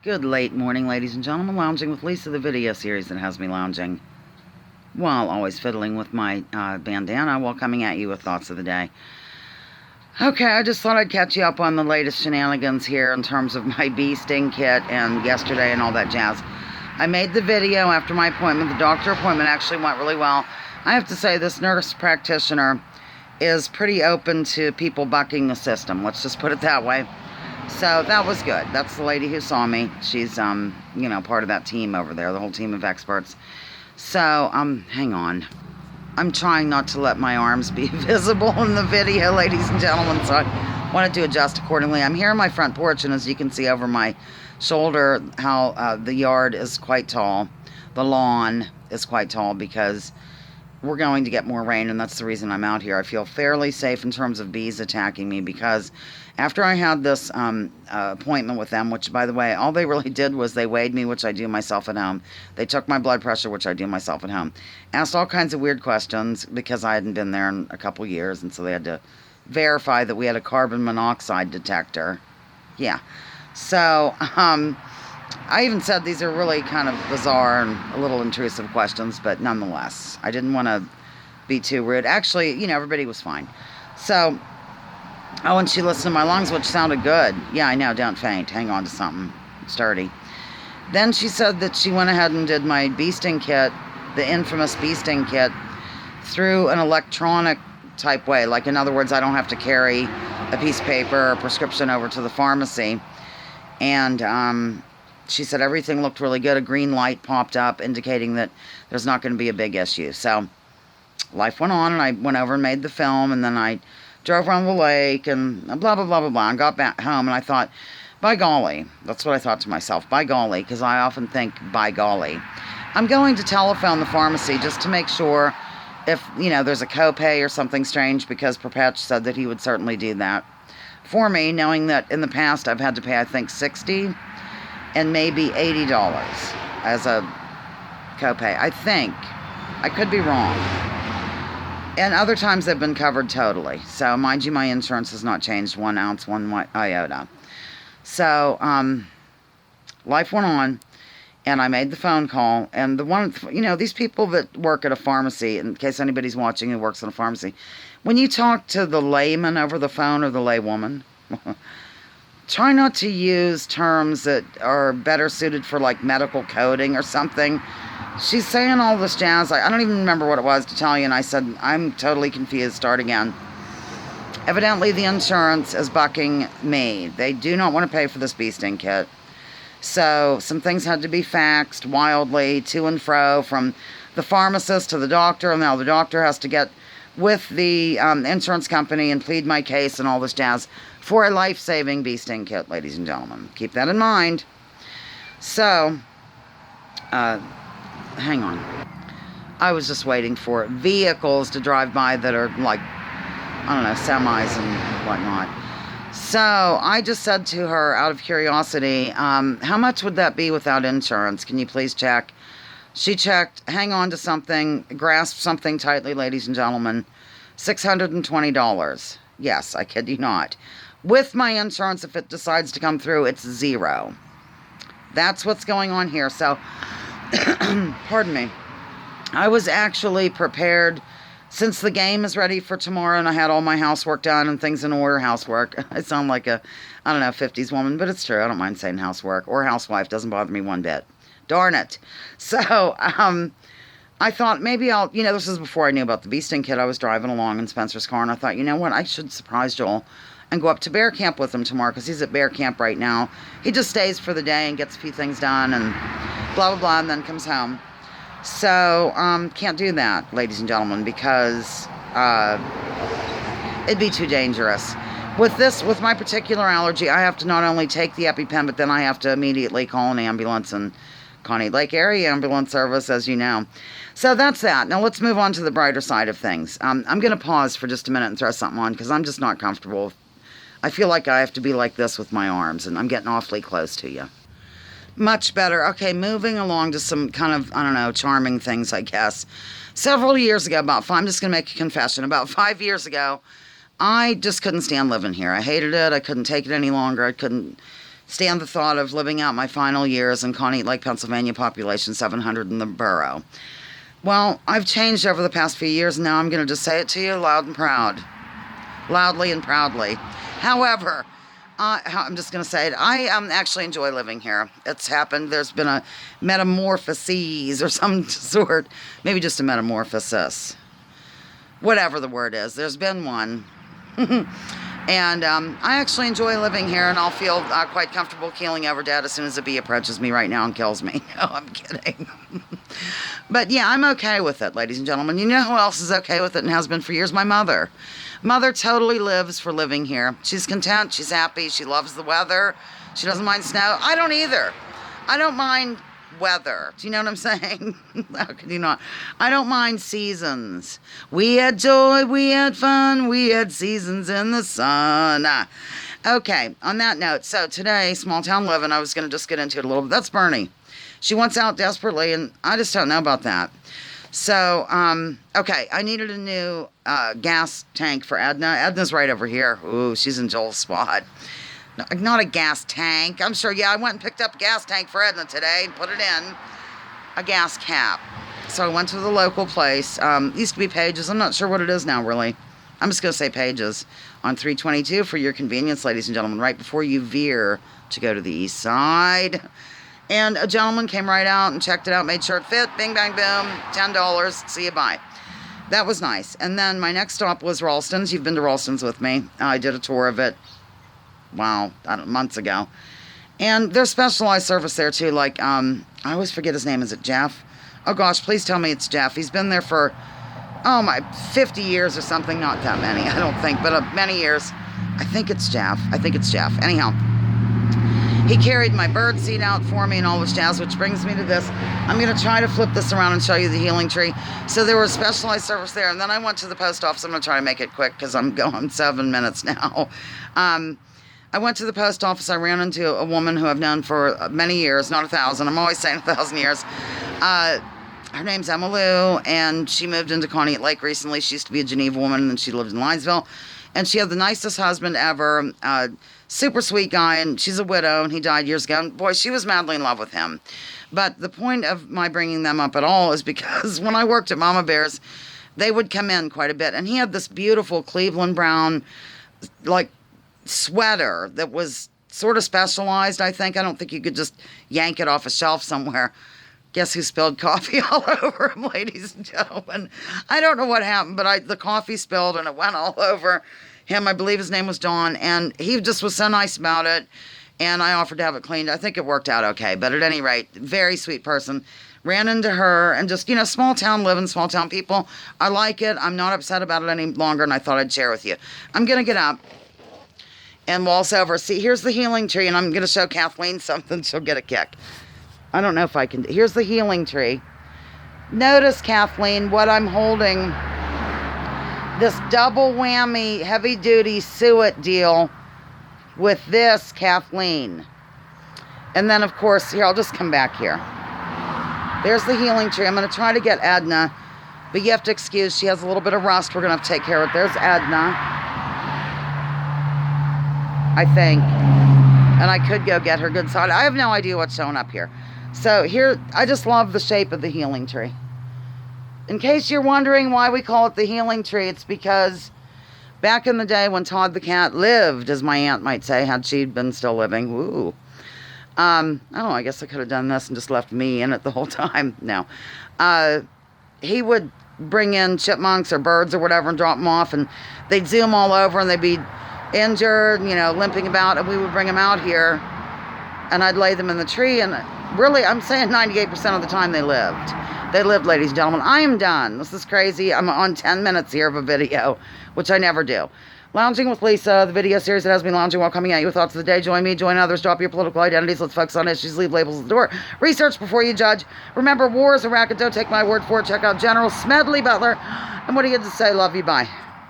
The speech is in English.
Good late morning, ladies and gentlemen. Lounging with Lisa, the video series that has me lounging while always fiddling with my bandana while coming at you with thoughts of the day. Okay, I just thought I'd catch you up on the latest shenanigans here in terms of my bee sting kit and yesterday and all that jazz. I made the video after my appointment. The doctor appointment actually went really well. I have to say, this nurse practitioner is pretty open to people bucking the system. Let's just put it that way. So that was good. That's the lady who saw me. She's, part of that team over there, the whole team of experts. So, hang on. I'm trying not to let my arms be visible in the video, ladies and gentlemen, so I wanted to adjust accordingly. I'm here on my front porch, and as you can see over my shoulder, how the yard is quite tall. The lawn is quite tall because we're going to get more rain, and that's the reason I'm out here. I feel fairly safe in terms of bees attacking me because after I had this appointment with them, which, by the way, all they really did was they weighed me, which I do myself at home. They took my blood pressure, which I do myself at home. Asked all kinds of weird questions because I hadn't been there in a couple years, and so they had to verify that we had a carbon monoxide detector. Yeah. So, I even said these are really kind of bizarre and a little intrusive questions, but nonetheless, I didn't want to be too rude. Actually, everybody was fine. So, and she listened to my lungs, which sounded good. Yeah, I know, don't faint. Hang on to something sturdy. Then she said that she went ahead and did my bee sting kit, the infamous bee sting kit, through an electronic type way. Like, in other words, I don't have to carry a piece of paper or prescription over to the pharmacy. And, she said everything looked really good. A green light popped up indicating that there's not going to be a big issue. So life went on, and I went over and made the film, and then I drove around the lake and blah, blah, blah, blah, blah, and got back home, and I thought, by golly, that's what I thought to myself, by golly, because I often think, by golly, I'm going to telephone the pharmacy just to make sure if, there's a copay or something strange, because Perpetch said that he would certainly do that for me, knowing that in the past I've had to pay, I think, $60 and maybe $80 as a copay. I think. I could be wrong. And other times they've been covered totally. So, mind you, my insurance has not changed 1 ounce, 1 iota. So, life went on, and I made the phone call. And these people that work at a pharmacy, in case anybody's watching who works in a pharmacy, when you talk to the layman over the phone, or the laywoman, try not to use terms that are better suited for, like, medical coding or something. She's saying all this jazz. I don't even remember what it was, to tell you, and I said, I'm totally confused. Start again. Evidently, the insurance is bucking me. They do not want to pay for this bee sting kit. So, some things had to be faxed wildly to and fro from the pharmacist to the doctor, and now the doctor has to get with the insurance company and plead my case and all this jazz for a life-saving bee sting kit, ladies and gentlemen. Keep that in mind. So, hang on. I was just waiting for vehicles to drive by that are like, I don't know, semis and whatnot. So, I just said to her, out of curiosity, how much would that be without insurance? Can you please check? She checked, hang on to something, grasp something tightly, ladies and gentlemen, $620. Yes, I kid you not. With my insurance, if it decides to come through, it's $0. That's what's going on here. So, pardon me. I was actually prepared, since the game is ready for tomorrow, and I had all my housework done and things in order. Housework. I sound like a, 50s woman, but it's true. I don't mind saying housework or housewife. Doesn't bother me one bit. Darn it. So, I thought maybe this is before I knew about the bee sting kit. I was driving along in Spencer's car, and I thought, you know what, I should surprise Joel and go up to bear camp with him tomorrow, because he's at bear camp right now. He just stays for the day and gets a few things done and blah, blah, blah, and then comes home. So, can't do that, ladies and gentlemen, because it'd be too dangerous. With my particular allergy, I have to not only take the EpiPen, but then I have to immediately call an ambulance, and Connie Lake Area Ambulance Service, as you know. So that's that. Now let's move on to the brighter side of things. I'm going to pause for just a minute and throw something on, because I'm just not comfortable. I feel like I have to be like this with my arms, and I'm getting awfully close to you. Much better. Okay, moving along to some kind of, charming things, I guess. Several years ago, I'm just going to make a confession. About 5 years ago, I just couldn't stand living here. I hated it. I couldn't take it any longer. I couldn't stand the thought of living out my final years in Conneaut Lake, Pennsylvania, population 700 in the borough. Well, I've changed over the past few years, and now I'm going to just say it to you loud and proud. Loudly and proudly. However, I'm just going to say it. I actually enjoy living here. It's happened. There's been a metamorphosis or some sort. Maybe just a metamorphosis. Whatever the word is. There's been one. And I actually enjoy living here, and I'll feel quite comfortable keeling over dead as soon as a bee approaches me right now and kills me. No, I'm kidding. But yeah, I'm okay with it, ladies and gentlemen. You know who else is okay with it and has been for years? My mother. Mother totally lives for living here. She's content. She's happy. She loves the weather. She doesn't mind snow. I don't either. I don't mind weather. Do you know what I'm saying? How could you not? I don't mind seasons. We had joy, we had fun, we had seasons in the sun. Okay, on that note, so today, small town living, I was going to just get into it a little bit. That's Bernie. She wants out desperately, and I just don't know about that. So, okay, I needed a new gas tank for Edna. Edna's right over here. Ooh, she's in Joel's spot. Not a gas tank. I'm sure, yeah, I went and picked up a gas tank for Edna today and put it in a gas cap. So I went to the local place. Used to be Pages. I'm not sure what it is now, really. I'm just going to say Pages on 322 for your convenience, ladies and gentlemen, right before you veer to go to the east side. And a gentleman came right out and checked it out, made sure it fit. Bing, bang, boom. $10. See you, bye. That was nice. And then my next stop was Ralston's. You've been to Ralston's with me. I did a tour of it. Wow, months ago. And there's specialized service there too, like, I always forget his name. Is it Jeff? Oh gosh, please tell me it's Jeff. He's been there for, 50 years or something. Not that many, I don't think, but many years. I think it's Jeff. Anyhow, he carried my bird seed out for me and all this jazz, which brings me to this. I'm going to try to flip this around and show you the healing tree. So there was specialized service there, and then I went to the post office. I'm going to try to make it quick because I'm going 7 minutes now. I went to the post office. I ran into a woman who I've known for many years, not 1,000. I'm always saying 1,000 years. Her name's Emma Lou, and she moved into Conneaut Lake recently. She used to be a Geneva woman, and she lived in Linesville. And she had the nicest husband ever, super sweet guy, and she's a widow, and he died years ago. And boy, she was madly in love with him. But the point of my bringing them up at all is because when I worked at Mama Bear's, they would come in quite a bit. And he had this beautiful Cleveland brown, like, sweater that was sort of specialized, I think. I don't think you could just yank it off a shelf somewhere. Guess who spilled coffee all over him, ladies and gentlemen? I don't know what happened, but the coffee spilled and it went all over him. I believe his name was Don, and he just was so nice about it, and I offered to have it cleaned. I think it worked out okay, but at any rate, very sweet person. Ran into her, and just, small town living, small town people. I like it. I'm not upset about it any longer, and I thought I'd share with you. I'm going to get up and waltz over. See, here's the healing tree, and I'm going to show Kathleen something. She'll get a kick. I don't know if I can. Here's the healing tree. Notice, Kathleen, what I'm holding. This double whammy, heavy-duty suet deal with this, Kathleen. And then, of course, here, I'll just come back here. There's the healing tree. I'm going to try to get Edna, but you have to excuse, she has a little bit of rust. We're going to have to take care of it. There's Edna, I think, and I could go get her good side. I have no idea what's showing up here. So here, I just love the shape of the healing tree. In case you're wondering why we call it the healing tree, it's because back in the day when Todd the cat lived, as my aunt might say, had she been still living, ooh. I guess I could have done this and just left me in it the whole time. No. He would bring in chipmunks or birds or whatever and drop them off, and they'd zoom all over and they'd be injured, limping about, and we would bring them out here, and I'd lay them in the tree, and really, I'm saying 98% of the time they lived. They lived, ladies and gentlemen. I am done. This is crazy. I'm on 10 minutes here of a video, which I never do. Lounging with Lisa, the video series that has me lounging while coming at you with thoughts of the day. Join me, join others, drop your political identities. Let's focus on issues, leave labels at the door. Research before you judge. Remember, war is a racket. Don't take my word for it. Check out General Smedley Butler. And what do you have to say? Love you. Bye.